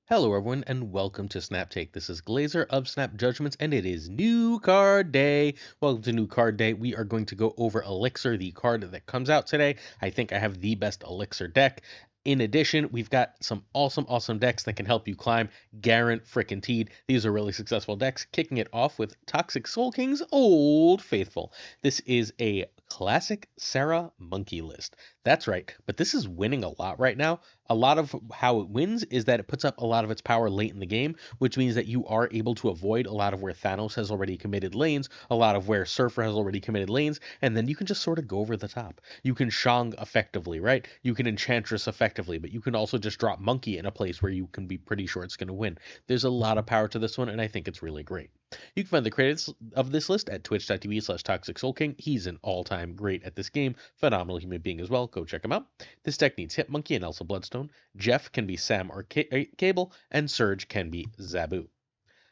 Hello everyone and welcome to Snap Take. This is Glazer of Snap Judgments and it is new card day. Welcome to new card day. We are going to go over Elixir, the card that comes out today. I think I have the best Elixir deck. In addition, we've got some awesome decks that can help you climb. Guaranteed. These are really successful decks. Kicking it off with Toxic Soul King's Old Faithful. This is a classic Sarah monkey list. That's right, but this is winning a lot right now. A lot of how it wins is that it puts up a lot of its power late in the game, which means that you are able to avoid a lot of where Thanos has already committed lanes, a lot of where Surfer has already committed lanes, and then you can just sort of go over the top. You can Shang effectively, right? You can Enchantress effectively, but you can also just drop Monkey in a place where you can be pretty sure it's going to win. There's a lot of power to this one, and I think it's really great. You can find the creators of this list at twitch.tv/ToxicSoulKing. He's an all-time great at this game, phenomenal human being as well. Go check him out. This deck needs Hitmonkey and Elsa Bloodstone. Jeff can be Sam or Cable, and Surge can be Zabu.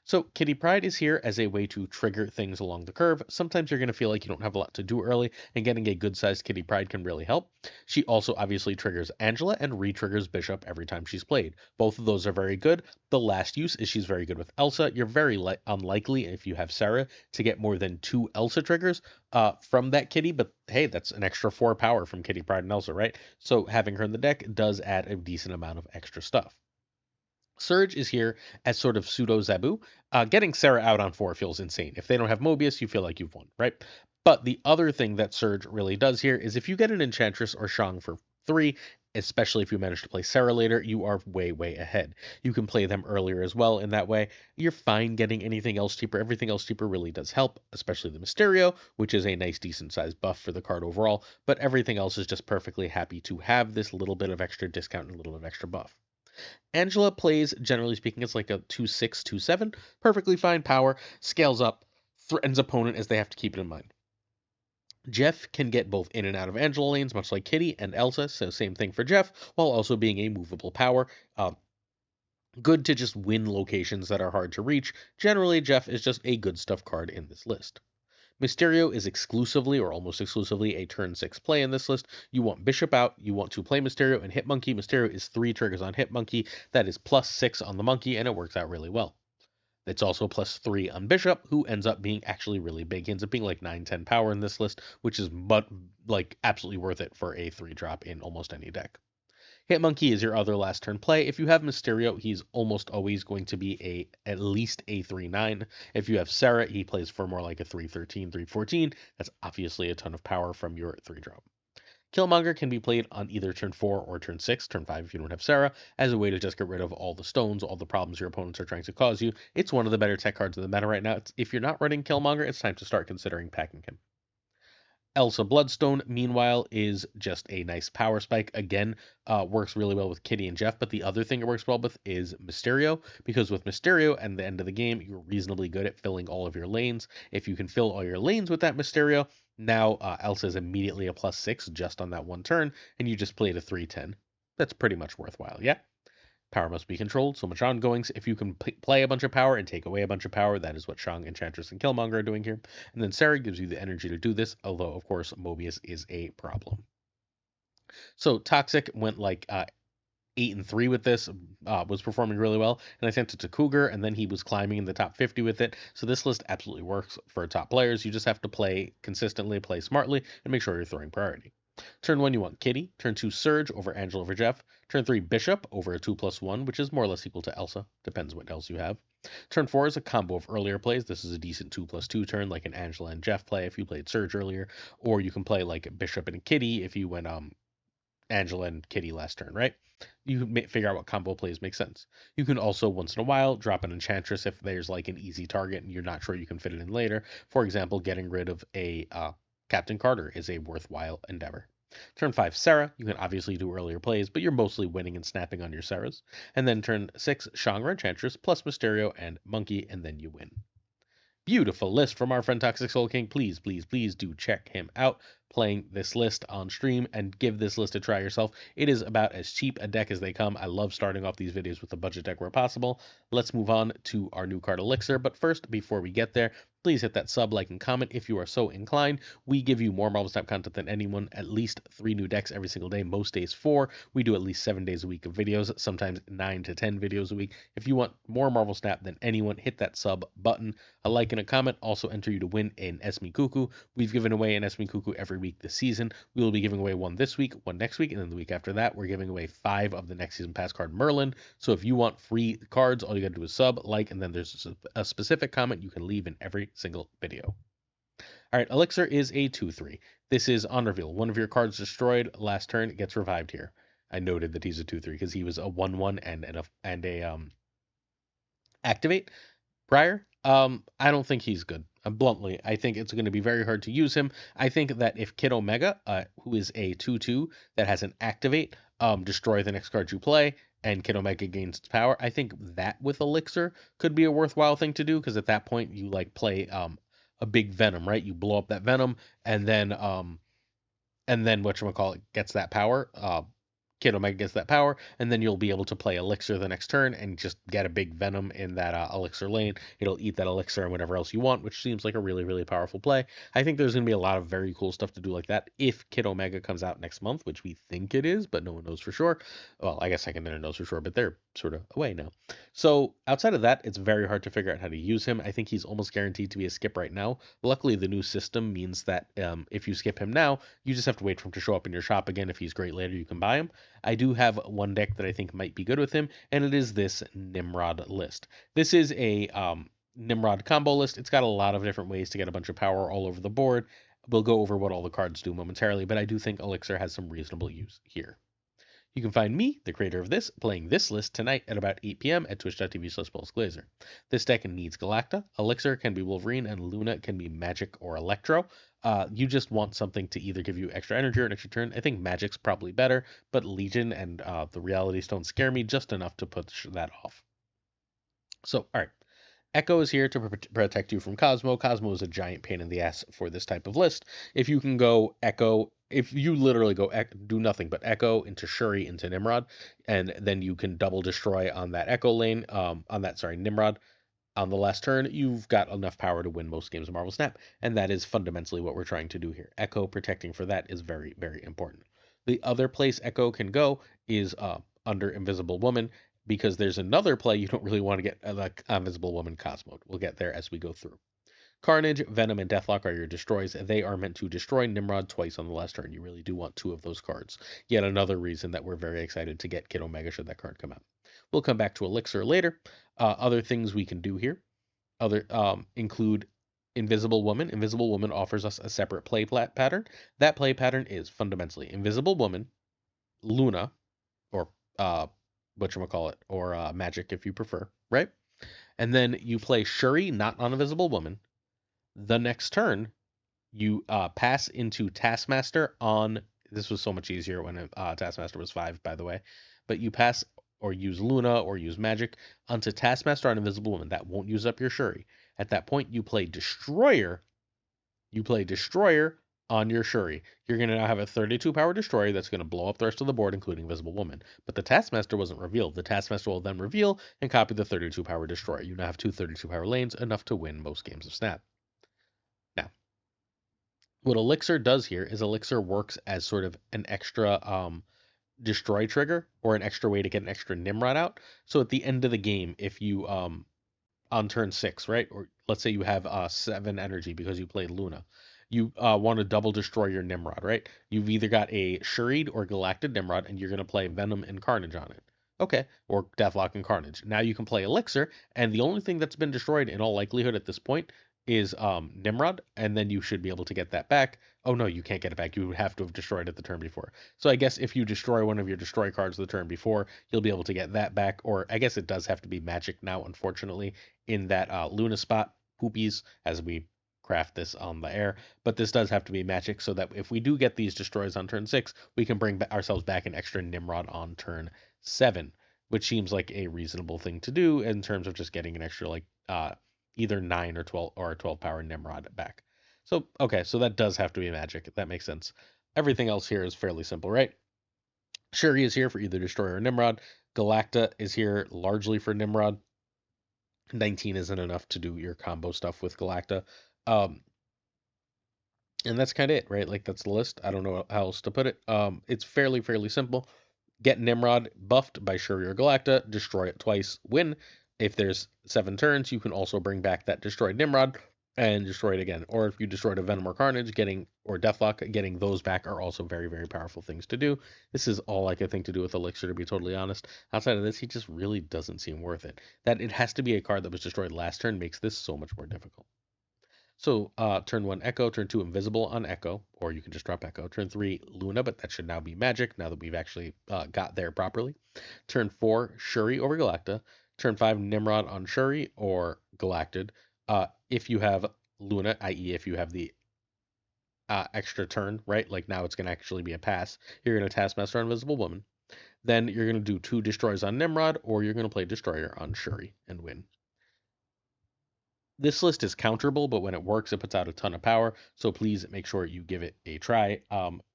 So Kitty Pryde is here as a way to trigger things along the curve. Sometimes you're going to feel like you don't have a lot to do early, and getting a good-sized Kitty Pryde can really help. She also obviously triggers Angela and re-triggers Bishop every time she's played. Both of those are very good. The last use is she's very good with Elsa. You're very unlikely, if you have Sarah, to get more than 2 Elsa triggers from that Kitty, but hey, that's an extra 4 power from Kitty Pryde and Elsa, right? So having her in the deck does add a decent amount of extra stuff. Surge is here as sort of pseudo Zabu. Getting Sarah out on 4 feels insane. If they don't have Mobius, you feel like you've won, right? But the other thing that Surge really does here is if you get an Enchantress or Shang for 3, especially if you manage to play Sarah later, you are way ahead. You can play them earlier as well in that way. You're fine getting anything else cheaper. Everything else cheaper really does help, especially the Mysterio, which is a nice decent sized buff for the card overall, but everything else is just perfectly happy to have this little bit of extra discount and a little bit of extra buff. Angela plays, generally speaking, it's like a 2/6, 2/7, perfectly fine power, scales up, threatens opponent as they have to keep it in mind. Jeff can get both in and out of Angela lanes, much like Kitty and Elsa, so same thing for Jeff, while also being a movable power. Good to just win locations that are hard to reach. Generally, Jeff is just a good stuff card in this list. Mysterio is exclusively or almost exclusively a turn 6 play in this list. You want Bishop out, you want to play Mysterio and hit Monkey. Mysterio is 3 triggers on hit Monkey. That is +6 on the Monkey, and it works out really well. It's also +3 on Bishop, who ends up being actually really big. He ends up being like 9-10 power in this list, which is like absolutely worth it for a 3-drop in almost any deck. Hitmonkey is your other last turn play. If you have Mysterio, he's almost always going to be at least a 3/9. If you have Sarah, he plays for more like a 3/13, 3/14. That's obviously a ton of power from your 3-drop. Killmonger can be played on either turn 4 or turn 6, turn 5 if you don't have Sarah, as a way to just get rid of all the stones, all the problems your opponents are trying to cause you. It's one of the better tech cards in the meta right now. If you're not running Killmonger, it's time to start considering packing him. Elsa Bloodstone, meanwhile, is just a nice power spike. Again, works really well with Kitty and Jeff, but the other thing it works well with is Mysterio, because with Mysterio at the end of the game, you're reasonably good at filling all of your lanes. If you can fill all your lanes with that Mysterio, now Elsa is immediately a +6 just on that one turn, and you just played a 3/10. That's pretty much worthwhile, yeah? Power must be controlled, so much ongoings. If you can play a bunch of power and take away a bunch of power, that is what Shang, Enchantress, and Killmonger are doing here. And then Sarah gives you the energy to do this, although, of course, Mobius is a problem. So Toxic went like 8-3 with this, was performing really well, and I sent it to Cougar, and then he was climbing in the top 50 with it. So this list absolutely works for top players. You just have to play consistently, play smartly, and make sure you're throwing priority. Turn 1, you want Kitty. Turn 2, Surge over Angela over Jeff. Turn 3, Bishop over a 2/1, which is more or less equal to Elsa. Depends what else you have. Turn 4 is a combo of earlier plays. This is a decent 2/2 turn, like an Angela and Jeff play if you played Surge earlier. Or you can play like Bishop and Kitty if you went Angela and Kitty last turn, right? You can figure out what combo plays make sense. You can also, once in a while, drop an Enchantress if there's like an easy target and you're not sure you can fit it in later. For example, getting rid of a Captain Carter is a worthwhile endeavor. Turn 5, Sarah. You can obviously do earlier plays, but you're mostly winning and snapping on your Sarahs. And then turn 6, Shang or Enchantress, plus Mysterio and Monkey, and then you win. Beautiful list from our friend Toxic Soul King. Please do check him out. playing this list on stream and give this list a try yourself. It is about as cheap a deck as they come. I love starting off these videos with a budget deck where possible. Let's move on to our new card Elixir, but first, before we get there, please hit that sub, like, and comment if you are so inclined. We give you more Marvel Snap content than anyone, at least 3 new decks every single day, most days 4. We do at least 7 days a week of videos, sometimes 9 to 10 videos a week. If you want more Marvel Snap than anyone, hit that sub button. A like and a comment also enter you to win an Esme Cuckoo. We've given away an Esme Cuckoo every week this season. We will be giving away one this week, one next week, and then the week after that, we're giving away 5 of the next season pass card Merlin. So if you want free cards, all you gotta do is sub, like, and then there's a specific comment you can leave in every single video. All right, Elixir is a 2/3. This is on reveal. One of your cards destroyed last turn gets revived here. I noted that he's a 2/3 because he was a 1/1 and a activate prior. I don't think he's good. Bluntly, I think it's going to be very hard to use him. I think that if Kid Omega, who is a 2/2 that has an activate, destroy the next card you play, and Kid Omega gains its power, I think that with Elixir could be a worthwhile thing to do, because at that point you like play a big Venom, right? You blow up that Venom, and then whatchamacallit gets that power. Kid Omega gets that power, and then you'll be able to play Elixir the next turn and just get a big Venom in that Elixir lane. It'll eat that Elixir and whatever else you want, which seems like a really, really powerful play. I think there's going to be a lot of very cool stuff to do like that if Kid Omega comes out next month, which we think it is, but no one knows for sure. Well, I guess Second Dinner knows for sure, but they're sort of away now. So outside of that, it's very hard to figure out how to use him. I think he's almost guaranteed to be a skip right now. Luckily, the new system means that if you skip him now, you just have to wait for him to show up in your shop again. If he's great later, you can buy him. I do have one deck that I think might be good with him, and it is this Nimrod list. This is a Nimrod combo list. It's got a lot of different ways to get a bunch of power all over the board. We'll go over what all the cards do momentarily, but I do think Elixir has some reasonable use here. You can find me, the creator of this, playing this list tonight at about 8 p.m. at twitch.tv/PulseGlazer. This deck needs Galacta, Elixir can be Wolverine, and Luna can be Magic or Electro. You just want something to either give you extra energy or an extra turn. I think Magic's probably better, but Legion and the Reality Stone scare me just enough to push that off. So, all right. Echo is here to protect you from Cosmo. Cosmo is a giant pain in the ass for this type of list. If you can go Echo, if you literally go do nothing but Echo into Shuri into Nimrod, and then you can double destroy on that Echo lane, Nimrod, on the last turn, you've got enough power to win most games of Marvel Snap, and that is fundamentally what we're trying to do here. Echo protecting for that is very, very important. The other place Echo can go is under Invisible Woman, because there's another play you don't really want to get, like Invisible Woman Cosmo. We'll get there as we go through. Carnage, Venom, and Deathlock are your destroys. They are meant to destroy Nimrod twice on the last turn. You really do want 2 of those cards. Yet another reason that we're very excited to get Kid Omega should that card come out. We'll come back to Elixir later. Other things we can do here include Invisible Woman. Invisible Woman offers us a separate play pattern. That play pattern is fundamentally Invisible Woman, Luna, or whatchamacallit, or Magic if you prefer, right? And then you play Shuri, not on Invisible Woman. The next turn, you pass into Taskmaster on. This was so much easier when Taskmaster was 5, by the way. But you pass or use Luna or use Magic onto Taskmaster on Invisible Woman. That won't use up your Shuri. At that point, you play Destroyer. You play Destroyer on your Shuri. You're going to now have a 32 power Destroyer that's going to blow up the rest of the board, including Invisible Woman. But the Taskmaster wasn't revealed. The Taskmaster will then reveal and copy the 32 power Destroyer. You now have 2 32 power lanes, enough to win most games of Snap. Now, what Elixir does here is Elixir works as sort of an extra destroy trigger, or an extra way to get an extra Nimrod out. So at the end of the game, if you on turn 6, right, or let's say you have 7 energy because you played Luna, you want to double destroy your Nimrod, right? You've either got a Shuried or Galactic Nimrod, and you're going to play Venom and Carnage on it. Okay, or Deathlock and Carnage. Now you can play Elixir, and the only thing that's been destroyed in all likelihood at this point is Nimrod, and then you should be able to get that back. Oh no, you can't get it back. You would have to have destroyed it the turn before. So I guess if you destroy one of your destroy cards the turn before, you'll be able to get that back. Or I guess it does have to be Magic now, unfortunately, in that Luna spot. Poopies, as we craft this on the air. But this does have to be Magic, so that if we do get these destroys on turn 6, we can bring ourselves back an extra Nimrod on turn 7, which seems like a reasonable thing to do in terms of just getting an extra, like, either 9 or 12 power Nimrod back. So, okay, so that does have to be magic. That makes sense. Everything else here is fairly simple, right? Shuri is here for either Destroyer or Nimrod. Galacta is here largely for Nimrod. 19 isn't enough to do your combo stuff with Galacta. Um, and that's kind of it, right? Like that's the list. I don't know how else to put it. It's fairly simple. Get Nimrod buffed by Shuri or Galacta, destroy it twice, win. If there's 7 turns, you can also bring back that destroyed Nimrod and destroy it again. Or if you destroyed a Venom or Carnage, getting or Deathlock, getting those back are also very powerful things to do. This is all I could think to do with Elixir, to be totally honest. Outside of this, he just really doesn't seem worth it. That it has to be a card that was destroyed last turn makes this so much more difficult. So turn 1 Echo, turn 2 Invisible on Echo, or you can just drop Echo. Turn 3 Luna, but that should now be Magic now that we've actually got there properly. Turn 4 Shuri over Galacta. Turn 5 Nimrod on Shuri or Galacted. If you have Luna, i.e. if you have the extra turn, right? Like now it's going to actually be a pass. You're going to Taskmaster on Invisible Woman. Then you're going to do 2 Destroys on Nimrod, or you're going to play Destroyer on Shuri and win. This list is counterable, but when it works, it puts out a ton of power. So please make sure you give it a try.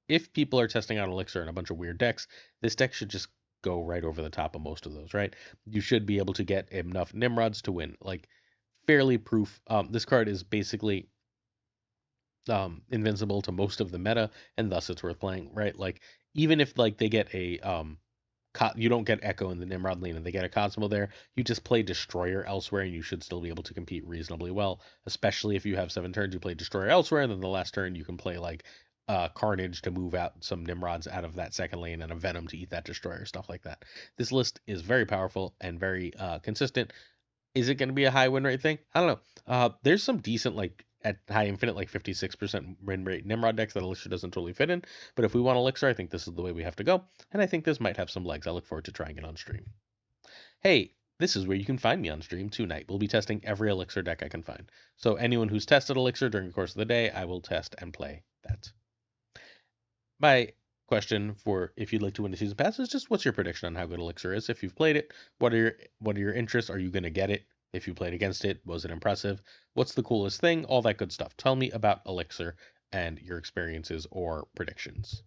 If people are testing out Elixir and a bunch of weird decks, this deck should just go right over the top of most of those, right? You should be able to get enough Nimrods to win. Like fairly proof. This card is basically invincible to most of the meta, and thus it's worth playing, right? Like even if like they get a you don't get Echo in the Nimrod lane and they get a Cosmo there. You just play Destroyer elsewhere and you should still be able to compete reasonably well, especially if you have 7 turns. You play Destroyer elsewhere, and then the last turn you can play like Carnage to move out some Nimrods out of that second lane and a Venom to eat that Destroyer, stuff like that. This list is very powerful and very consistent. Is it going to be a high win rate thing? I don't know. There's some decent like at high infinite like 56% win rate Nimrod decks that Elixir doesn't totally fit in. But if we want Elixir, I think this is the way we have to go. And I think this might have some legs. I look forward to trying it on stream. Hey, this is where you can find me on stream tonight. We'll be testing every Elixir deck I can find. So anyone who's tested Elixir during the course of the day, I will test and play that. My question for if you'd like to win a season pass is just what's your prediction on how good Elixir is? If you've played it, what are your interests? Are you gonna get it? If you played against it, was it impressive? What's the coolest thing? All that good stuff. Tell me about Elixir and your experiences or predictions.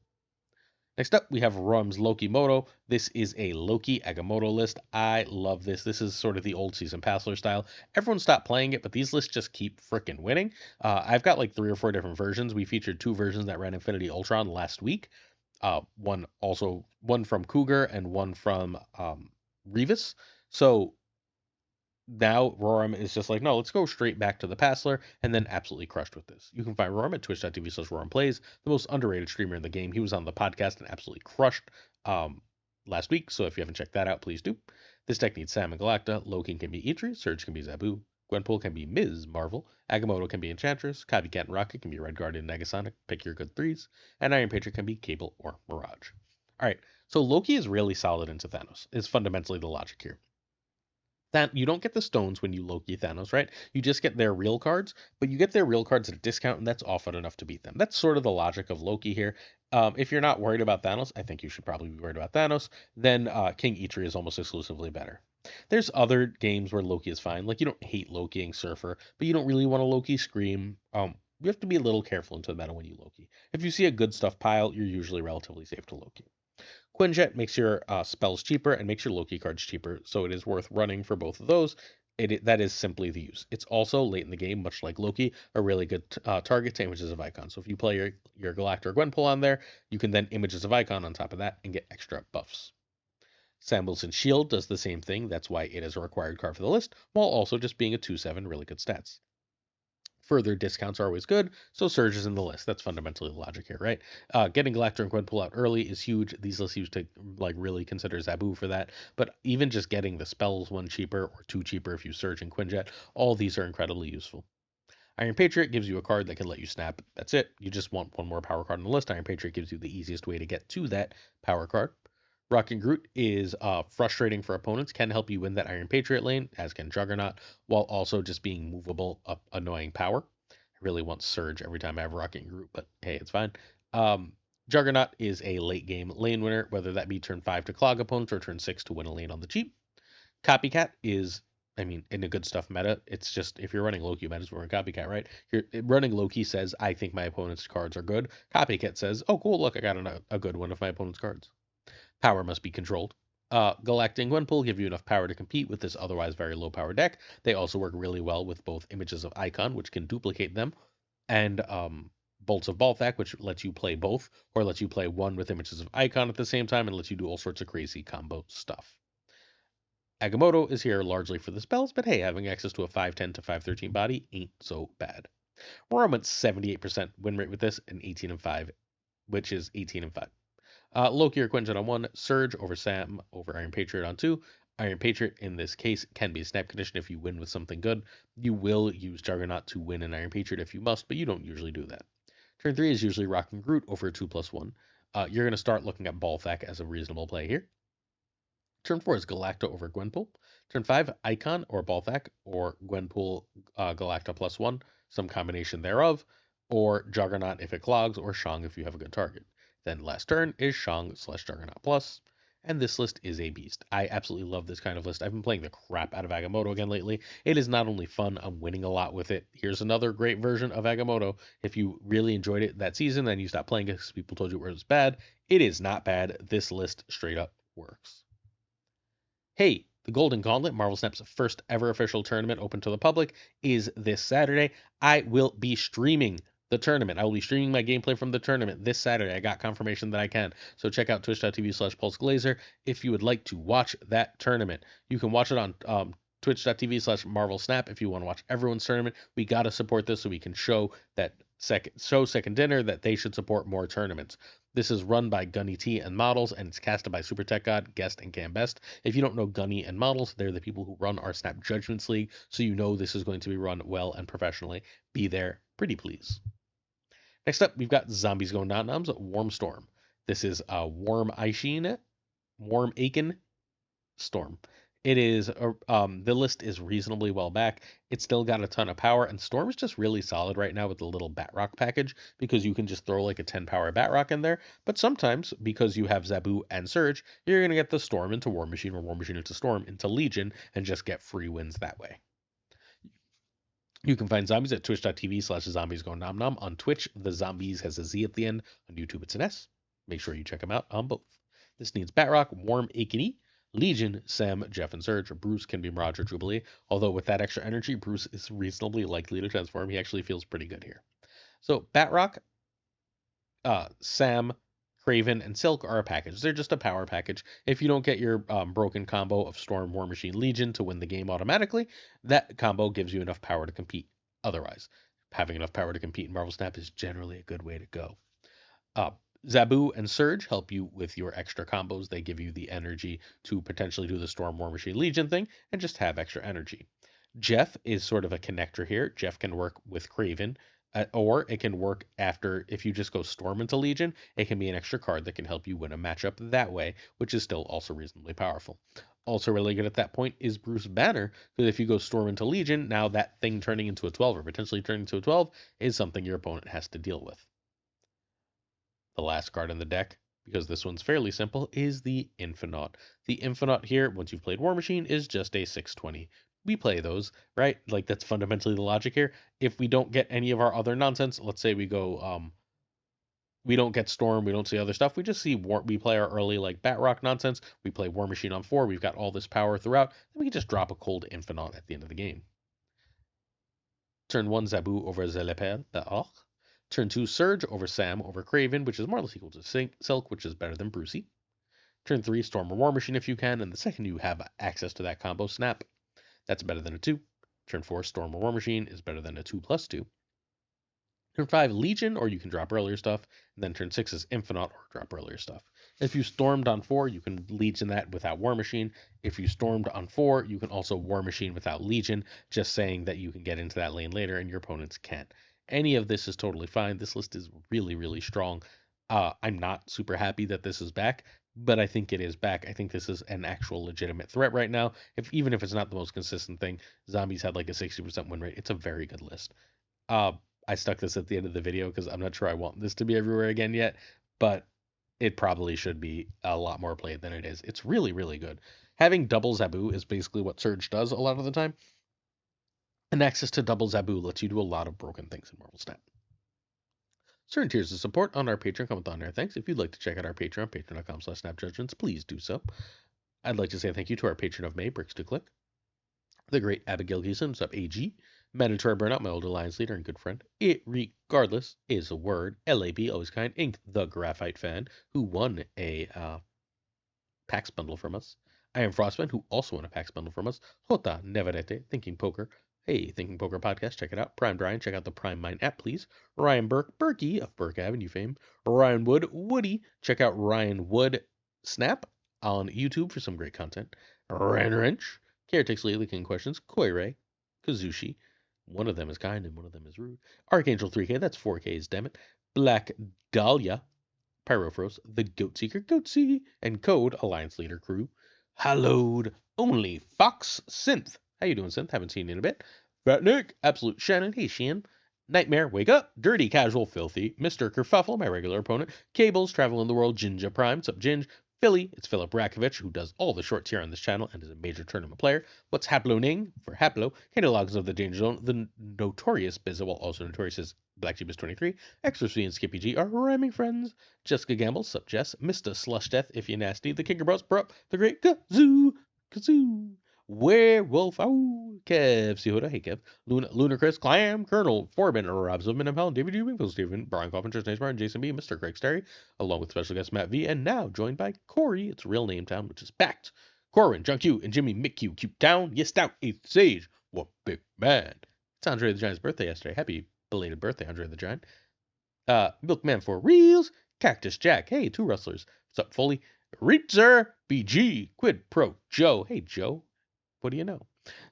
Next up, we have Rum's Loki Moto. This is a Loki Agamoto list. I love this. This is sort of the old season passler style. Everyone stopped playing it, but these lists just keep freaking winning. I've got like 3 or 4 different versions. We featured 2 versions that ran Infinity Ultron last week. One from Cougar and one from Revis. So now Roram is just like, no, let's go straight back to the Passler, and then absolutely crushed with this. You can find Roram at twitch.tv/Roram Plays, the most underrated streamer in the game. He was on the podcast and absolutely crushed last week, so if you haven't checked that out, please do. This deck needs Sam and Galacta, Loki can be Eitri, Surge can be Zabu, Gwenpool can be Ms. Marvel, Agamotto can be Enchantress, Copycat and Rocket can be Red Guardian and Negasonic, pick your good threes, and Iron Patriot can be Cable or Mirage. Alright, so Loki is really solid into Thanos, is fundamentally the logic here. That you don't get the stones when you Loki Thanos, right? You just get their real cards, but you get their real cards at a discount, and that's often enough to beat them. That's sort of the logic of Loki here. If you're not worried about Thanos, I think you should probably be worried about Thanos. Then King Eitri is almost exclusively better. There's other games where Loki is fine. Like you don't hate Lokiing Surfer, but you don't really want to Loki Scream. You have to be a little careful into the meta when you Loki. If you see a good stuff pile, you're usually relatively safe to Loki. Quinjet makes your spells cheaper and makes your Loki cards cheaper, so it is worth running for both of those. That is simply the use. It's also late in the game, much like Loki, a really good target to images of icon. So if you play your Galactor or Gwenpool on there, you can then images of icon on top of that and get extra buffs. Sam Wilson's Shield does the same thing. That's why it is a required card for the list, while also just being a 2/7 really good stats. Further discounts are always good, so Surge is in the list. That's fundamentally the logic here, right? Getting Galactor and Gwenpool out early is huge. These lists used to like really consider Zabu for that, but even just getting the spells 1 cheaper or 2 cheaper if you Surge and Quinjet, all these are incredibly useful. Iron Patriot gives you a card that can let you snap. That's it. You just want one more power card on the list. Iron Patriot gives you the easiest way to get to that power card. Rocket Groot is frustrating for opponents, can help you win that Iron Patriot lane, as can Juggernaut, while also just being movable, annoying power. I really want Surge every time I have Rocket Groot, but hey, it's fine. Juggernaut is a late game lane winner, whether that be turn 5 to clog opponents or turn 6 to win a lane on the cheap. Copycat is I mean, in a good stuff meta, it's just if you're running Loki, you might as well run Copycat, right? You're running Loki says, I think my opponent's cards are good. Copycat says, oh, cool, look, I got a good one of my opponent's cards. Power must be controlled. Galactic and Gwenpool give you enough power to compete with this otherwise very low power deck. They also work really well with both Images of Icon, which can duplicate them, and Bolts of Balthak, which lets you play both, or lets you play one with Images of Icon at the same time and lets you do all sorts of crazy combo stuff. Agamoto is here largely for the spells, but hey, having access to a 510 to 513 body ain't so bad. We're almost 78% win rate with this, and 18 and 5, which is 18 and 5. Loki or Quinjet on 1, Surge over Sam over Iron Patriot on 2. Iron Patriot in this case can be a snap condition if you win with something good. You will use Juggernaut to win an Iron Patriot if you must, but you don't usually do that. Turn 3 is usually Rockin' Groot over a 2+1. You're going to start looking at Balthak as a reasonable play here. Turn 4 is Galacta over Gwenpool. Turn 5, Icon or Balthak or Gwenpool Galacta +1, some combination thereof, or Juggernaut if it clogs, or Shang if you have a good target. Then last turn is Shang/Juggernaut Plus, and this list is a beast. I absolutely love this kind of list. I've been playing the crap out of Agamotto again lately. It is not only fun, I'm winning a lot with it. Here's another great version of Agamotto. If you really enjoyed it that season and you stopped playing it because people told you it was bad, it is not bad. This list straight up works. Hey, the Golden Gauntlet, Marvel Snap's first ever official tournament open to the public, is this Saturday. I will be streaming the tournament. I will be streaming my gameplay from the tournament this Saturday. I got confirmation that I can. So check out twitch.tv/PulseGlazer if you would like to watch that tournament. You can watch it on twitch.tv/MarvelSnap if you want to watch everyone's tournament. We got to support this so we can show Second Dinner that they should support more tournaments. This is run by Gunny T and Models, and it's casted by Super Tech God, Guest, and Cam Best. If you don't know Gunny and Models, they're the people who run our Snap Judgments League, so you know this is going to be run well and professionally. Be there, pretty please. Next up, we've got Zombies Going Down Noms, Warm Storm. This is a Warm Aiken Storm. It is the list is reasonably well back. It's still got a ton of power, and Storm is just really solid right now with the little Batrock package because you can just throw like a 10 power Batrock in there. But sometimes, because you have Zabu and Surge, you're gonna get the Storm into War Machine or War Machine into Storm into Legion and just get free wins that way. You can find zombies at twitch.tv/zombies go nom nom. On Twitch, the zombies has a Z at the end. On YouTube, it's an S. Make sure you check them out on both. This needs Batrock, Warm Aikeni, Legion, Sam, Jeff, and Surge. Bruce can be Mirage or Jubilee, although with that extra energy, Bruce is reasonably likely to transform. He actually feels pretty good here. So Batrock, Sam, Craven, and Silk are a package. They're just a power package. If you don't get your broken combo of Storm, War Machine, Legion to win the game automatically, that combo gives you enough power to compete. Otherwise, having enough power to compete in Marvel Snap is generally a good way to go. Zabu and Surge help you with your extra combos. They give you the energy to potentially do the Storm, War Machine, Legion thing and just have extra energy. Jeff is sort of a connector here. Jeff can work with Craven, or it can work after, if you just go Storm into Legion, it can be an extra card that can help you win a matchup that way, which is still also reasonably powerful. Also really good at that point is Bruce Banner, because if you go Storm into Legion, now that thing turning into a 12 or potentially turning into a 12 is something your opponent has to deal with. The last card in the deck, because this one's fairly simple, is the Infinite. The Infinite here, once you've played War Machine, is just a 620. We play those, right? Like that's fundamentally the logic here. If we don't get any of our other nonsense, let's say we go, we don't get Storm, we don't see other stuff. We just see we play our early like Batrock nonsense. We play War Machine on 4. We've got all this power throughout. Then we can just drop a cold Infinite at the end of the game. Turn 1 Zabu over Zelepel, Turn 2 Surge over Sam over Craven, which is more or less equal to Silk, which is better than Brucey. Turn 3 Storm or War Machine if you can, and the second you have access to that combo, Snap. That's better than a 2. Turn 4 Storm or War Machine is better than a 2+2. Turn 5 Legion, or you can drop earlier stuff, and then turn 6 is Infinite, or drop earlier stuff. If you stormed on 4, you can Legion that without War Machine. If you stormed on 4, you can also War Machine without Legion, just saying that you can get into that lane later and your opponents can't. Any of this is totally fine. This list is really, really strong. I'm not super happy that this is back, but I think it is back. I think this is an actual legitimate threat right now. Even if it's not the most consistent thing, Zombies had like a 60% win rate. It's a very good list. I stuck this at the end of the video because I'm not sure I want this to be everywhere again yet, but it probably should be a lot more played than it is. It's really, really good. Having double Zabu is basically what Surge does a lot of the time. And access to double Zabu lets you do a lot of broken things in Marvel Snap. Certain tiers of support on our Patreon come with on our thanks. If you'd like to check out our Patreon, patreon.com/snapjudgments, please do so. I'd like to say thank you to our patron of May, Bricks to Click, the great Abigail Gleason, what's up, AG, Mandatory Burnout, my old alliance leader and good friend. It regardless is a word. LAB, always kind. Ink, the graphite fan, who won a PAX bundle from us. I am Frostman, who also won a PAX bundle from us. Jota Neverete, Thinking Poker. Hey, Thinking Poker podcast, check it out. Prime Brian, check out the Prime Mind app, please. Ryan Burke, Berkey of Burke Avenue fame. Ryan Wood, Woody, check out Ryan Wood Snap on YouTube for some great content. Ran Wrench, Caretakes Lately King Questions, Koirei, Kazushi. One of them is kind and one of them is rude. Archangel 3K, that's 4Ks, damn it. Black Dahlia, Pyrofros, the Goat Seeker, Goatsy, and Code, Alliance Leader Crew. Hallowed only Fox Synth. How you doing, Synth? Haven't seen you in a bit. Fat Nick, Absolute Shannon. Hey, Shan. Nightmare, Wake Up. Dirty Casual, Filthy. Mr. Kerfuffle, my regular opponent. Cables, Traveling the World, Jinja Prime. What's up, Ginge? Philly, it's Philip Rakovich, who does all the shorts here on this channel and is a major tournament player. What's Haploning for Haplo? Catalogs of the Danger Zone, the Notorious Bizza, while also Notorious is Black Jeep is 23. Extra Sweet and Skippy G are rhyming friends. Jessica Gamble, sup Jess, Mr. Slush Death, if you nasty, the Kicker Bros, bro, the Great Kazoo, Werewolf, oh, Kev, Sihoda, hey Kev, Lunar Chris, Clam, Colonel, Forbin, Rob Zubman, Helen, David U. Wingfield, Stephen, Brian Coffin, Tristan Martin, Jason B, Mr. Craig Sterry, along with special guest Matt V, and now joined by Corey, its real name town, which is backed. Corwin, Junk Q, and Jimmy McQ, Cute Town, Yes Stout, 8th Sage, what big man. It's Andre the Giant's birthday yesterday. Happy belated birthday, Andre the Giant. Milkman for Reels, Cactus Jack, hey, two rustlers. What's up, Foley? Reetzer, BG, Quid Pro Joe. Hey, Joe. What do you know?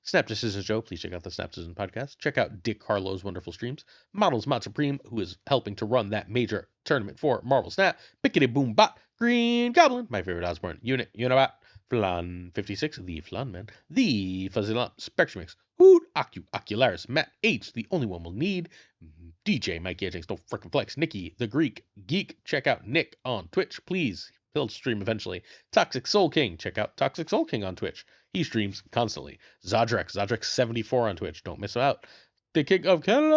Snap Decisions Joe, please check out the Snap Decisions podcast. Check out Dick Harlow's wonderful streams. Models Mod Supreme, who is helping to run that major tournament for Marvel Snap. Bickety Boom Bot, Green Goblin, my favorite Osborne unit, Unibot, Flan 56, the Flan Man, the Fuzzy Lump, Spectrumix, Hoot, Ocularis, Matt H, the only one we'll need, DJ, Mikey Edgings, don't frickin' flex, Nikki, the Greek Geek, check out Nick on Twitch, please. He'll stream eventually. Toxic Soul King, check out Toxic Soul King on Twitch. He streams constantly. Zodrex74 on Twitch, don't miss him out. The King of Canada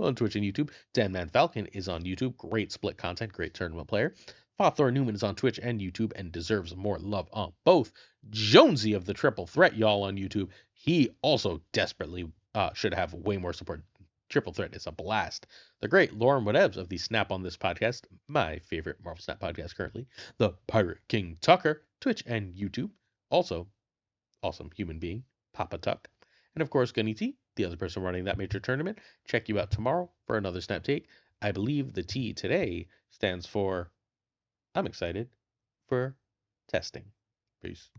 on Twitch and YouTube. Dan Man Falcon is on YouTube. Great split content, great tournament player. Fawthor Newman is on Twitch and YouTube and deserves more love on both. Jonesy of the Triple Threat, y'all, on YouTube. He also desperately should have way more support. Triple Threat is a blast. The great Lauren Whatevs of the Snap on This podcast, my favorite Marvel Snap podcast currently. The Pirate King Tucker, Twitch and YouTube. Also, awesome human being, Papa Tuck. And of course, Gunny T, the other person running that major tournament. Check you out tomorrow for another Snap Take. I believe the T today stands for, I'm excited, for testing. Peace.